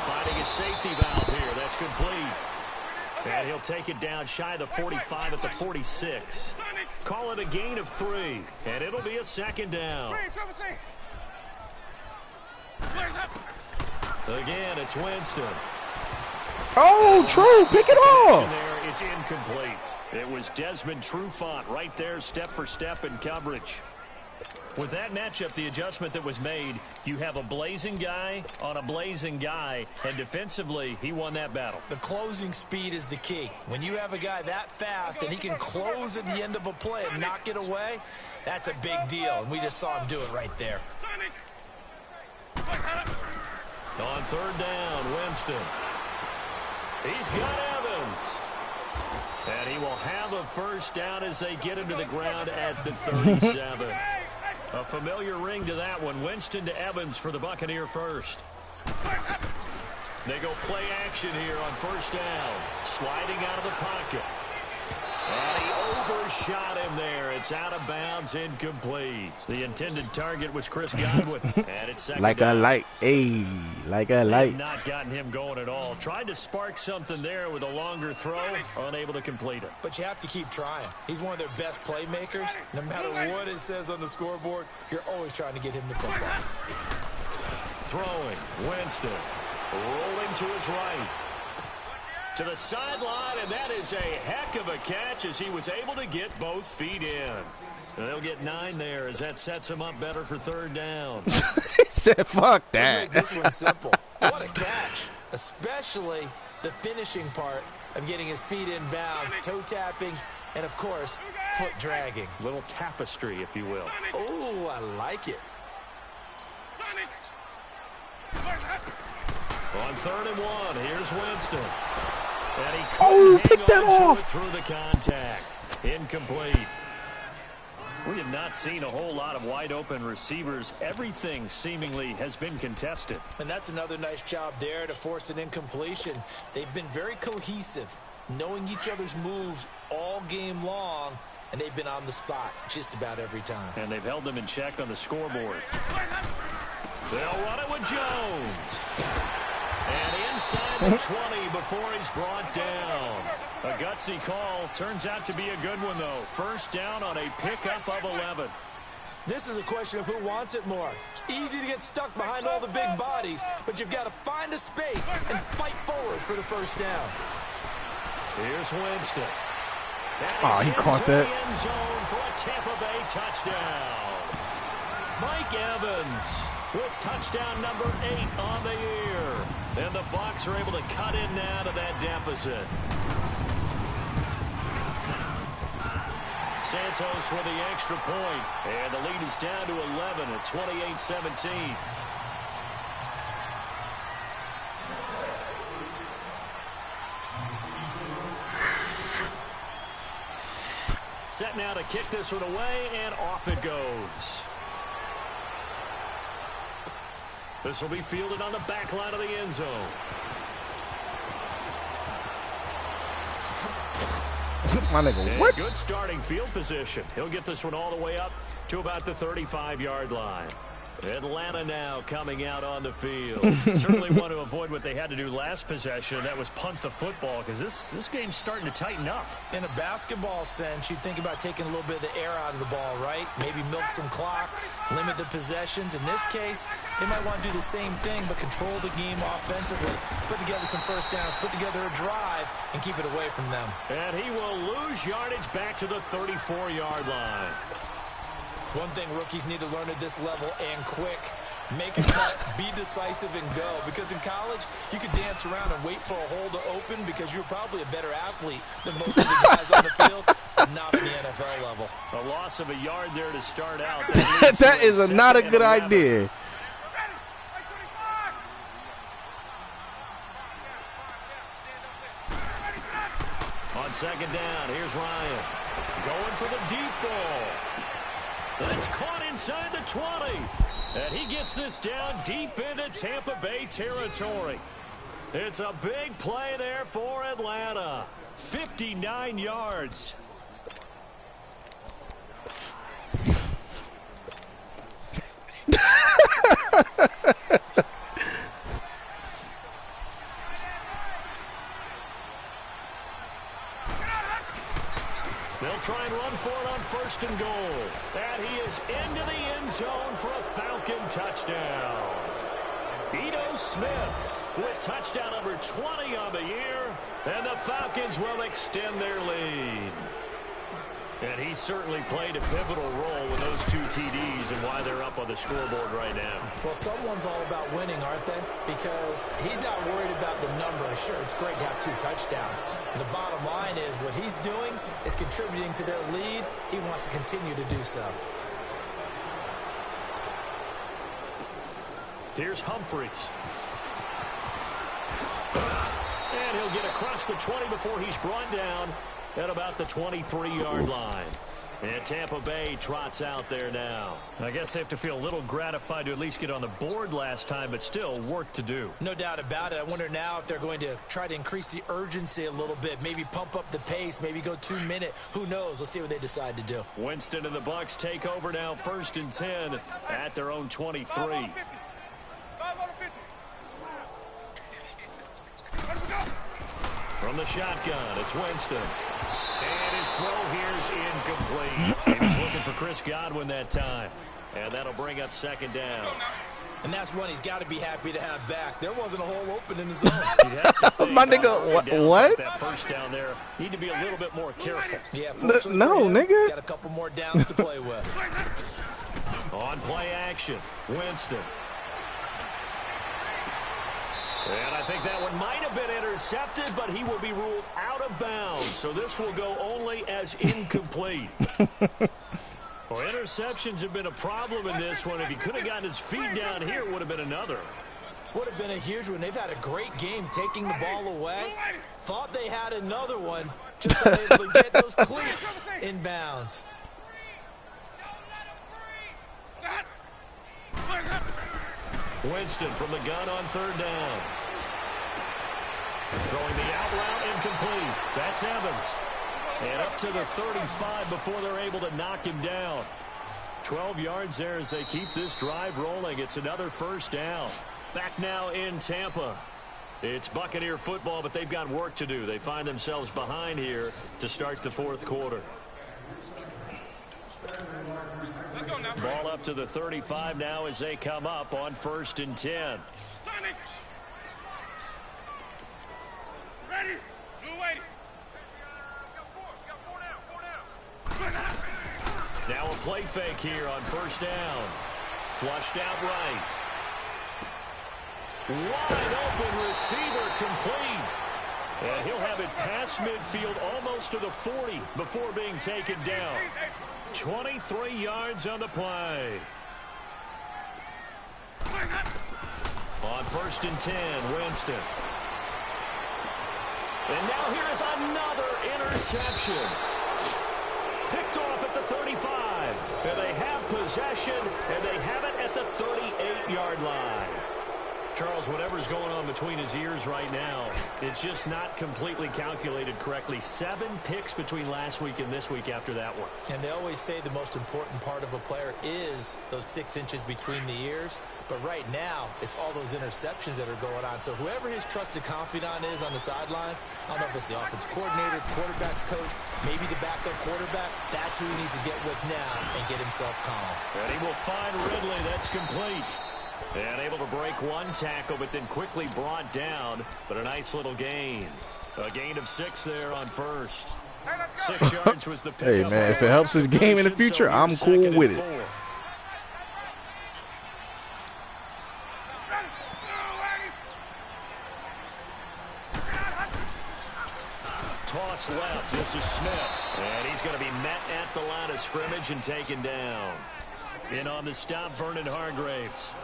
Finding a safety valve here. That's complete. And he'll take it down shy of the 45 at the 46. Call it a gain of 3, and it'll be a second down. Again, it's Winston. Oh, True, pick it off. There, it's incomplete. It was Desmond Trufant right there, step for step in coverage. With that matchup, the adjustment that was made, you have a blazing guy on a blazing guy, and defensively, he won that battle. The closing speed is the key. When you have a guy that fast and he can close at the end of a play and knock it away, that's a big deal, and we just saw him do it right there. On third down, Winston. He's got Evans. And he will have a first down as they get him to the ground at the 37. A familiar ring to that one. Winston to Evans for the Buccaneer first. They go play action here on first down. Sliding out of the pocket. And he overshot him there. It's out of bounds, incomplete. The intended target was Chris Godwin. And it's second like down. a light. Hey, like a light. Not gotten him going at all. Tried to spark something there with a longer throw. Unable to complete it. But you have to keep trying. He's one of their best playmakers. No matter what it says on the scoreboard, you're always trying to get him the football. Throwing. Winston. Rolling to his right. To the sideline, and that is a heck of a catch as he was able to get both feet in. They'll get 9 there as that sets him up better for third down. He said, fuck that. Let's make this one simple. What a catch, especially the finishing part of getting his feet in bounds, toe tapping, and, of course, foot dragging. Little tapestry, if you will. Oh, I like it. On 3rd and 1, here's Winston. And he pick that off through the contact. Incomplete. We have not seen a whole lot of wide open receivers. Everything seemingly has been contested. And that's another nice job there to force an incompletion. They've been very cohesive, knowing each other's moves all game long, and they've been on the spot just about every time. And they've held them in check on the scoreboard. They'll run it with Jones. And inside the 20 before he's brought down. A gutsy call. Turns out to be a good one, though. First down on a pickup of 11. This is a question of who wants it more. Easy to get stuck behind all the big bodies, but you've got to find a space and fight forward for the first down. Here's Winston. Oh, he caught that. End zone for a Tampa Bay touchdown. Mike Evans with touchdown number 8 on the year. And the Bucs are able to cut in now to that deficit. Santos with the extra point. And the lead is down to 11 at 28-17. Set now to kick this one away, and off it goes. This will be fielded on the back line of the end zone. My nigga, And what? good starting field position. He'll get this one all the way up to about the 35-yard line. Atlanta now coming out on the field. Certainly want to avoid what they had to do last possession. That was punt the football, because this game's starting to tighten up. In a basketball sense, you think about taking a little bit of the air out of the ball, right? Maybe milk some clock, limit the possessions. In this case, they might want to do the same thing, but control the game offensively. Put together some first downs, put together a drive, and keep it away from them. And he will lose yardage back to the 34-yard line. One thing rookies need to learn at this level, and quick, make a cut, be decisive, and go. Because in college, you could dance around and wait for a hole to open because you're probably a better athlete than most of the guys on the field, but not at the NFL level. A loss of a yard there to start out. That is not a good idea. On second down, here's Ryan. Going for the deep ball. That's caught inside the 20. And he gets this down deep into Tampa Bay territory. It's a big play there for Atlanta. 59 yards. They'll try and run for it on 1st and goal. And he is into the end zone for a Falcon touchdown. Ito Smith with touchdown number 20 on the year. And the Falcons will extend their lead. And he certainly played a pivotal role with those 2 TDs and why they're up on the scoreboard right now. Well, someone's all about winning, aren't they? Because he's not worried about the number. Sure, it's great to have 2 touchdowns. And the bottom line is what he's doing is contributing to their lead. He wants to continue to do so. Here's Humphries. And he'll get across the 20 before he's brought down at about the 23-yard line. And Tampa Bay trots out there now. I guess they have to feel a little gratified to at least get on the board last time, but still work to do. No doubt about it. I wonder now if they're going to try to increase the urgency a little bit, maybe pump up the pace, maybe go 2-minute. Who knows? Let's see what they decide to do. Winston and the Bucs take over now, 1st and 10 at their own 23. From the shotgun, it's Winston. And his throw here is incomplete. He was looking for Chris Godwin that time. And that'll bring up 2nd down. And that's one he's got to be happy to have back. There wasn't a hole open in the zone. My nigga, what? That first down there, need to be a little bit more careful. Yeah, no, nigga. Got a couple more downs to play with. On play action, Winston. And I think that one might have been intercepted, but he will be ruled out of bounds. So this will go only as incomplete. Well, interceptions have been a problem in this one. If he could have gotten his feet down here, it would have been another. Would have been a huge one. They've had a great game taking the ball away. Thought they had another one. Just unable to get those cleats in bounds. Winston from the gun on 3rd down. Throwing the out route incomplete. That's Evans. And up to the 35 before they're able to knock him down. 12 yards there as they keep this drive rolling. It's another 1st down. Back now in Tampa. It's Buccaneer football, but they've got work to do. They find themselves behind here to start the 4th quarter. Ball up to the 35 now as they come up on 1st and 10. Ready? Blue waiting. Now a play fake here on 1st down. Flushed out right. Wide open receiver complete. And he'll have it past midfield almost to the 40 before being taken down. 23 yards on the play. On 1st and 10, Winston. And now here is another interception. Picked off at the 35. And they have possession, and they have it at the 38-yard line. Charles, whatever's going on between his ears right now, it's just not completely calculated correctly. 7 picks between last week and this week after that one. And they always say the most important part of a player is those 6 inches between the ears. But right now, it's all those interceptions that are going on. So whoever his trusted confidant is on the sidelines, I don't know if it's the offensive coordinator, the quarterback's coach, maybe the backup quarterback, that's who he needs to get with now and get himself calm. And he will find Ridley. That's complete. And able to break one tackle, but then quickly brought down. But a nice little gain. A gain of 6 there on 1st. 6 yards was the pick. Hey, man, if it helps his game in the future, I'm cool with it. Toss left. This is Smith. And he's going to be met at the line of scrimmage and taken down. In on the stop, Vernon Hargreaves.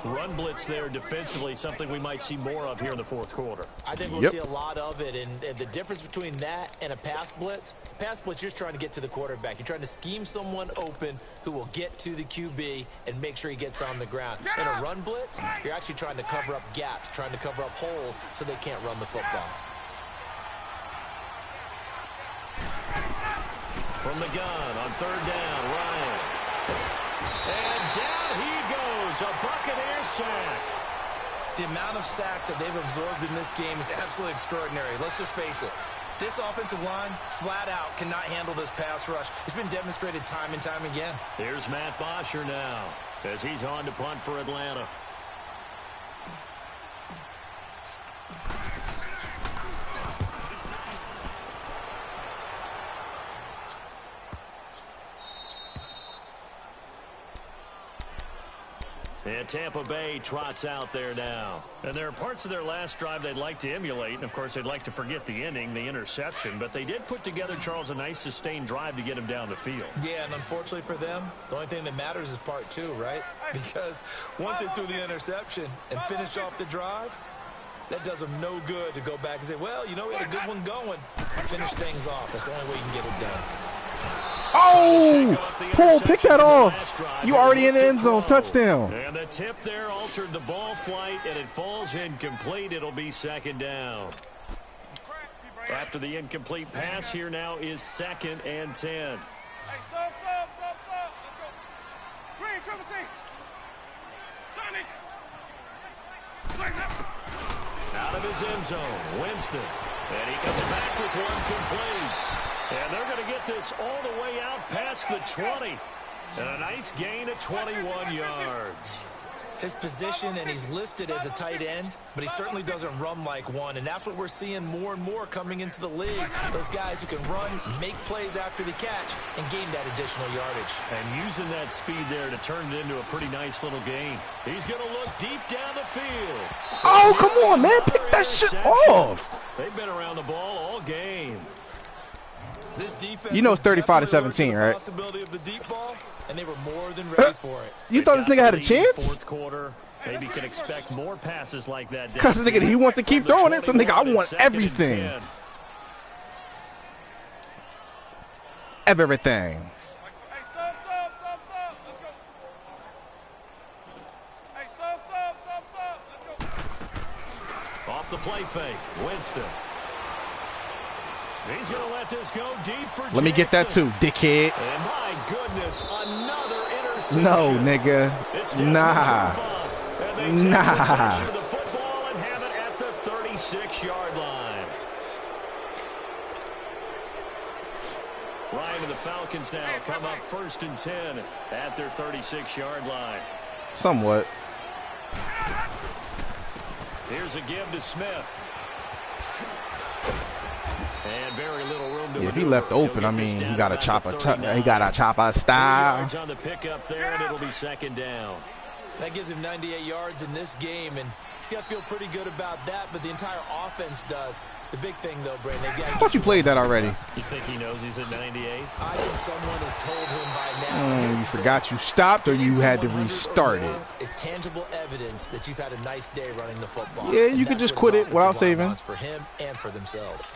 Run blitz there defensively, something we might see more of here in the 4th quarter. I think we'll see a lot of it, and the difference between that and a pass blitz, you're just trying to get to the quarterback. You're trying to scheme someone open who will get to the QB and make sure he gets on the ground. In a run blitz, you're actually trying to cover up gaps, trying to cover up holes so they can't run the football. From the gun on 3rd down, Ryan. And down he goes, a Buccaneer sack. The amount of sacks that they've absorbed in this game is absolutely extraordinary. Let's just face it. This offensive line, flat out, cannot handle this pass rush. It's been demonstrated time and time again. Here's Matt Bosher now as he's on to punt for Atlanta. And Tampa Bay trots out there now. And there are parts of their last drive they'd like to emulate. And, of course, they'd like to forget the inning, the interception. But they did put together, Charles, a nice sustained drive to get him down the field. Yeah, and unfortunately for them, the only thing that matters is part two, right? Because once they threw the interception and finished off the drive, that does them no good to go back and say, well, you know, we had a good one going. Finish things off. That's the only way you can get it done. Oh! Paul, pick that off. You already in the end zone. Touchdown. And the tip there altered the ball flight, and it falls incomplete. It'll be second down. After the incomplete pass, here now is 2nd and 10. Hey, sub. Let's go. Green, triple C. Sonny. Out of his end zone, Winston. And he comes back with one complete. And they're going to get this all the way out past the 20. And a nice gain of 21 yards. His position, and he's listed as a tight end, but he certainly doesn't run like one. And that's what we're seeing more and more coming into the league. Those guys who can run, make plays after the catch, and gain that additional yardage. And using that speed there to turn it into a pretty nice little gain. He's going to look deep down the field. Oh, come on, man. Pick that shit off. They've been around the ball all game. This defense, you know it's 35-17, right? Possibility of the deep ball, and they were more than ready for it. You thought this nigga had a chance? Fourth quarter, maybe can expect more passes like that. Because nigga, he wants to keep throwing it, so nigga, I want everything. Everything. Hey, sub. Let's go. Hey, sub. Let's go. Off the play fake, Winston. He's going to let this go deep for Let me get that too, dickhead. And my goodness, another interception. No, nigga. Nah. And they take the football and have it at the 36-yard line. Ryan and the Falcons now come up 1st and 10 at their 36-yard line. Somewhat. Here's a give to Smith. And very little room to if he left open, I mean, he got a chopper style. On the pickup there, and it'll be 2nd down. That gives him 98 yards in this game, and he's got to feel pretty good about that, but the entire offense does. The big thing, though, Brandon, I thought you played that already. You think he knows he's at 98? I think someone has told him by now. You forgot you stopped, or you had to restart it. Is tangible evidence that you've had a nice day running the football. Yeah, you could just quit it without saving. For him and for themselves.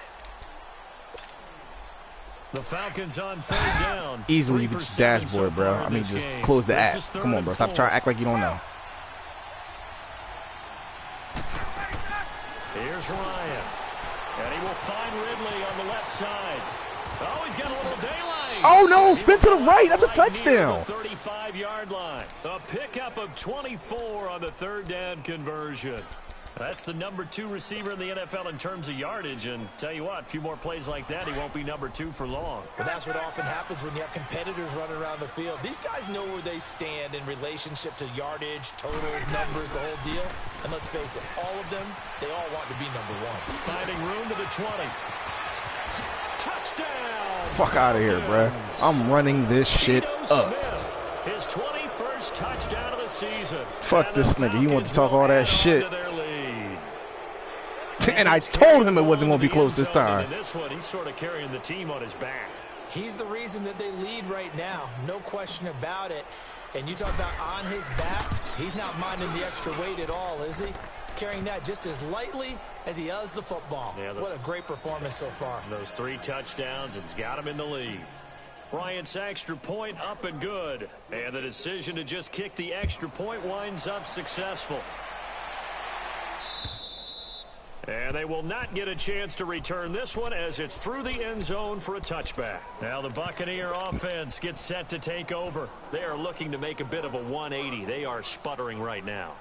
The Falcons on 3rd down. Easily you can just dashboard, bro. I mean, just close the app. Come on, bro. Stop trying to act like you don't know. Here's Ryan. And he will find Ridley on the left side. Oh, he's got a little daylight. Oh, no. Spin to the right. That's a touchdown. 35-yard line. A pickup of 24 on the 3rd down conversion. That's the number 2 receiver in the NFL in terms of yardage. And tell you what, a few more plays like that, he won't be number 2 for long. But that's what often happens when you have competitors running around the field. These guys know where they stand in relationship to yardage, totals, numbers, the whole deal. And let's face it, all of them, they all want to be number 1. Finding room to the 20. Touchdown! Fuck out of here, bro. I'm running this shit up. His 21st touchdown of the season. Fuck this nigga. You want to talk all that shit. And I told him it wasn't going to be close this time. In this one, he's sort of carrying the team on his back. He's the reason that they lead right now. No question about it. And you talk about on his back, he's not minding the extra weight at all, is he? Carrying that just as lightly as he does the football. Yeah, what a great performance so far. Those 3 touchdowns and got him in the lead. Bryant's extra point up and good. And the decision to just kick the extra point winds up successful. And they will not get a chance to return this one as it's through the end zone for a touchback. Now the Buccaneer offense gets set to take over. They are looking to make a bit of a 180. They are sputtering right now.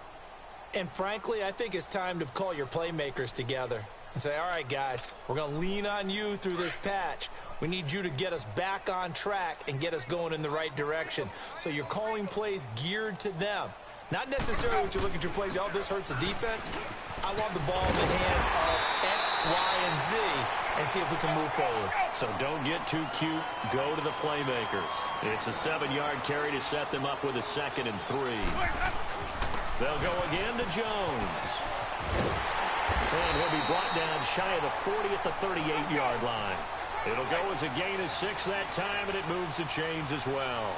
And frankly, I think it's time to call your playmakers together and say, all right, guys, we're going to lean on you through this patch. We need you to get us back on track and get us going in the right direction. So you're calling plays geared to them. Not necessarily what you look at your plays, oh, this hurts the defense. I want the ball in the hands of X, Y, and Z and see if we can move forward. So don't get too cute. Go to the playmakers. It's a 7-yard carry to set them up with a 2nd and 3. They'll go again to Jones. And he'll be brought down shy of the 40 at the 38-yard line. It'll go as a gain of 6 that time, and it moves the chains as well.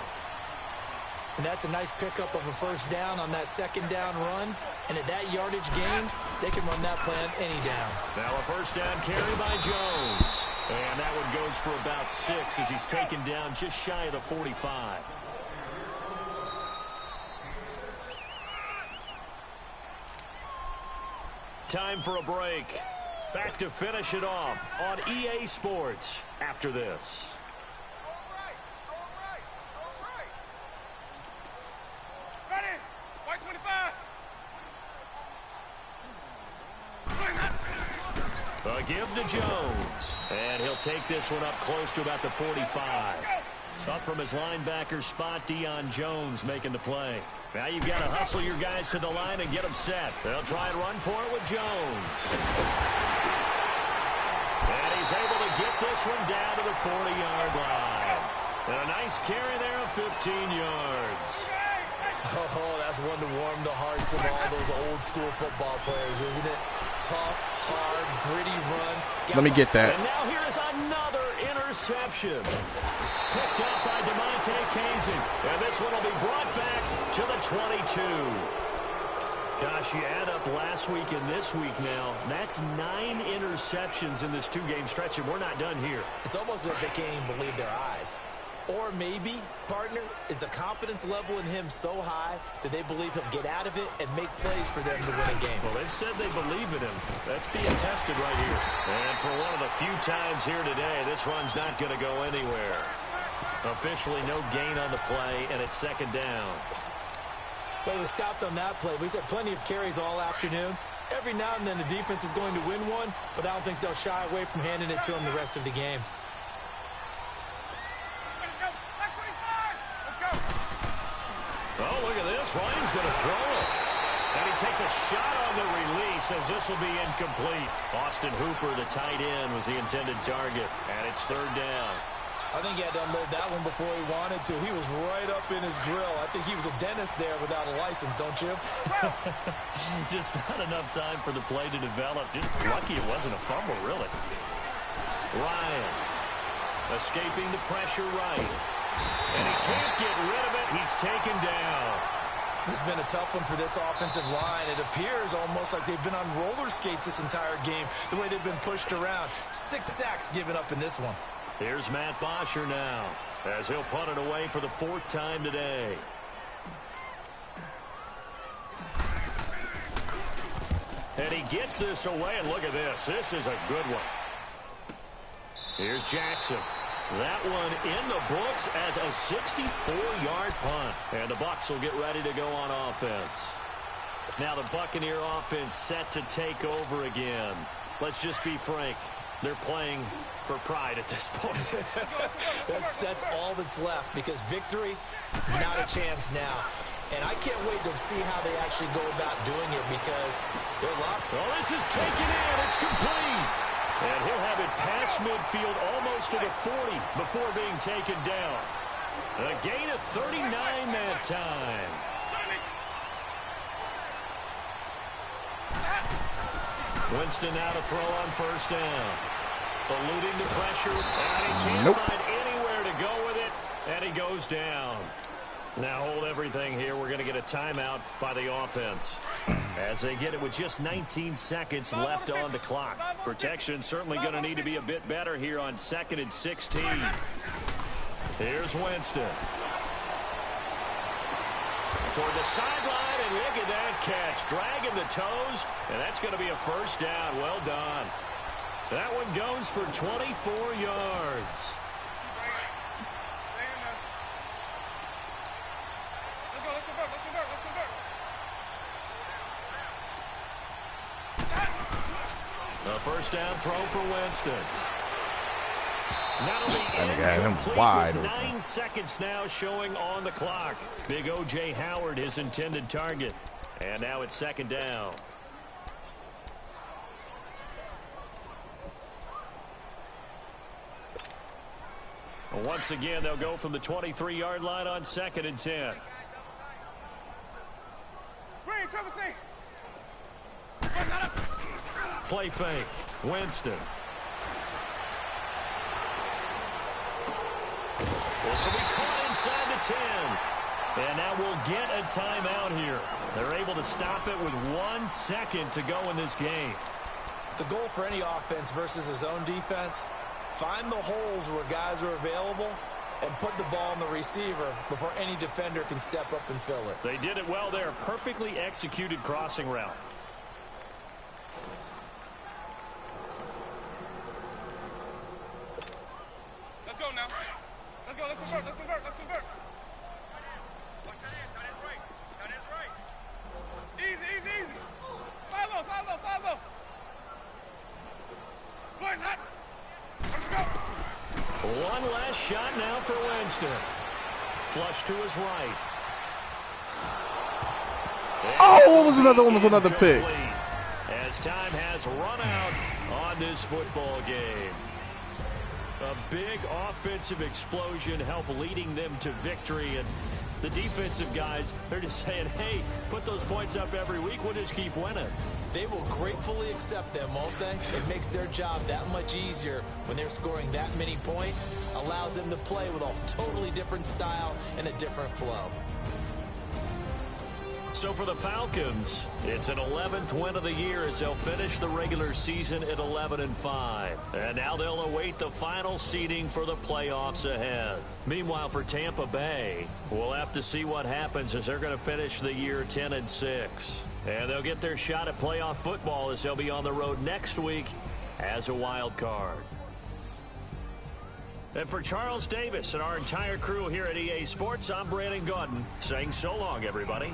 And that's a nice pickup of a first down on that 2nd down run. And at that yardage gained, they can run that play on any down. Now a first down carry by Jones. And that one goes for about 6 as he's taken down just shy of the 45. Time for a break. Back to finish it off on EA Sports after this. Ready? White 25. A give to Jones. And he'll take this one up close to about the 45. Up from his linebacker spot, Deion Jones making the play. Now you've got to hustle your guys to the line and get them set. They'll try and run for it with Jones. And he's able to get this one down to the 40-yard line. And a nice carry there of 15 yards. Oh, that's one to warm the hearts of all those old-school football players, isn't it? Tough, hard, gritty run. Let me get that. And now here is another interception. Picked up by DeMonte Kazin. And this one will be brought back to the 22. Gosh, you add up last week and this week now. That's 9 interceptions in this 2-game stretch, and we're not done here. It's almost as if they can't even believe their eyes. Or maybe, partner, is the confidence level in him so high that they believe he'll get out of it and make plays for them to win a game. Well, they've said they believe in him. That's being tested right here. And for one of the few times here today, this run's not going to go anywhere. Officially no gain on the play, and it's 2nd down. Well, we stopped on that play. We've had plenty of carries all afternoon. Every now and then the defense is going to win one, but I don't think they'll shy away from handing it to him the rest of the game. Oh, look at this. Ryan's going to throw it. And he takes a shot on the release as this will be incomplete. Austin Hooper, the tight end, was the intended target. And it's 3rd down. I think he had to unload that one before he wanted to. He was right up in his grill. I think he was a dentist there without a license, don't you? Just not enough time for the play to develop. Just lucky it wasn't a fumble, really. Ryan escaping the pressure right. And he can't get rid of it. He's taken down. This has been a tough one for this offensive line. It appears almost like they've been on roller skates this entire game, the way they've been pushed around. 6 sacks given up in this one. Here's Matt Bosher now, as he'll punt it away for the 4th time today. And he gets this away, and look at this. This is a good one. Here's Jackson. That one in the books as a 64-yard punt. And the Bucs will get ready to go on offense. Now the Buccaneer offense set to take over again. Let's just be frank. They're playing for pride at this point. that's all that's left, because victory, not a chance now. And I can't wait to see how they actually go about doing it, because they're locked. Well, this is taken in. It's complete. And he'll have it past midfield almost to the 40 before being taken down. A gain of 39 that time. Winston now to throw on 1st down. Eluding the pressure, and he can't find anywhere to go with it, and he goes down. Now hold everything here. We're going to get a timeout by the offense as they get it with just 19 seconds left on the clock. Protection certainly going to need to be a bit better here on 2nd and 16. Here's Winston. Toward the sideline, and look at that catch. Dragging the toes, and that's going to be a 1st down. Well done. That one goes for 24 yards. A first down throw for Winston. That'll be got him incomplete wide with open. 9 seconds now showing on the clock. Big O.J. Howard, his intended target. And now it's second down. Once again, they'll go from the 23-yard line on 2nd and 10. Green, triple C. Play fake. Winston. This will be caught inside the 10. And now we'll get a timeout here. They're able to stop it with 1 second to go in this game. The goal for any offense versus his own defense, find the holes where guys are available and put the ball on the receiver before any defender can step up and fill it. They did it well there. Perfectly executed crossing route. Let's go now. Let's go. Let's convert. Let's convert. Let's convert. Watch that in. That is right. That is right. Easy, easy, easy. 5-0, 5-0, 5-0. Boys, hot. Let's go. One last shot now for Winston. Flush to his right. Oh, it was another pick. Complete. As time has run out on this football game. A big offensive explosion helped leading them to victory. And the defensive guys, they're just saying, hey, put those points up every week. We'll just keep winning. They will gratefully accept them, won't they? It makes their job that much easier when they're scoring that many points. Allows them to play with a totally different style and a different flow. So for the Falcons, it's an 11th win of the year as they'll finish the regular season at 11-5. And now they'll await the final seeding for the playoffs ahead. Meanwhile, for Tampa Bay, we'll have to see what happens as they're going to finish the year 10-6. And they'll get their shot at playoff football as they'll be on the road next week as a wild card. And for Charles Davis and our entire crew here at EA Sports, I'm Brandon Gaudin saying so long, everybody.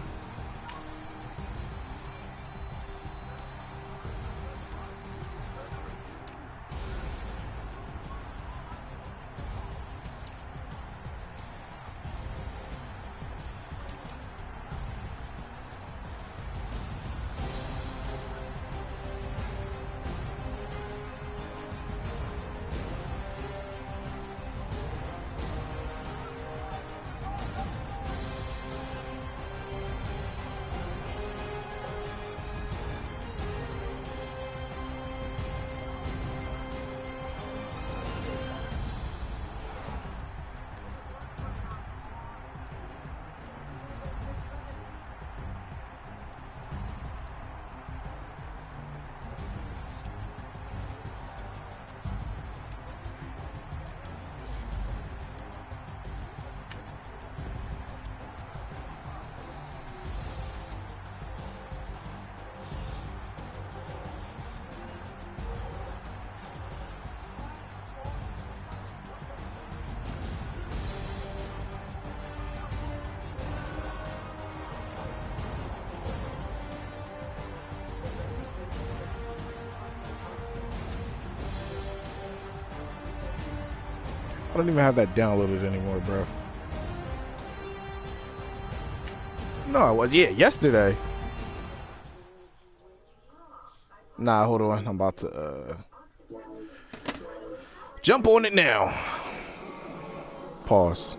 I don't even have that downloaded anymore, bro. No, it was, yeah, yesterday. Nah, hold on. I'm about to jump on it now. Pause.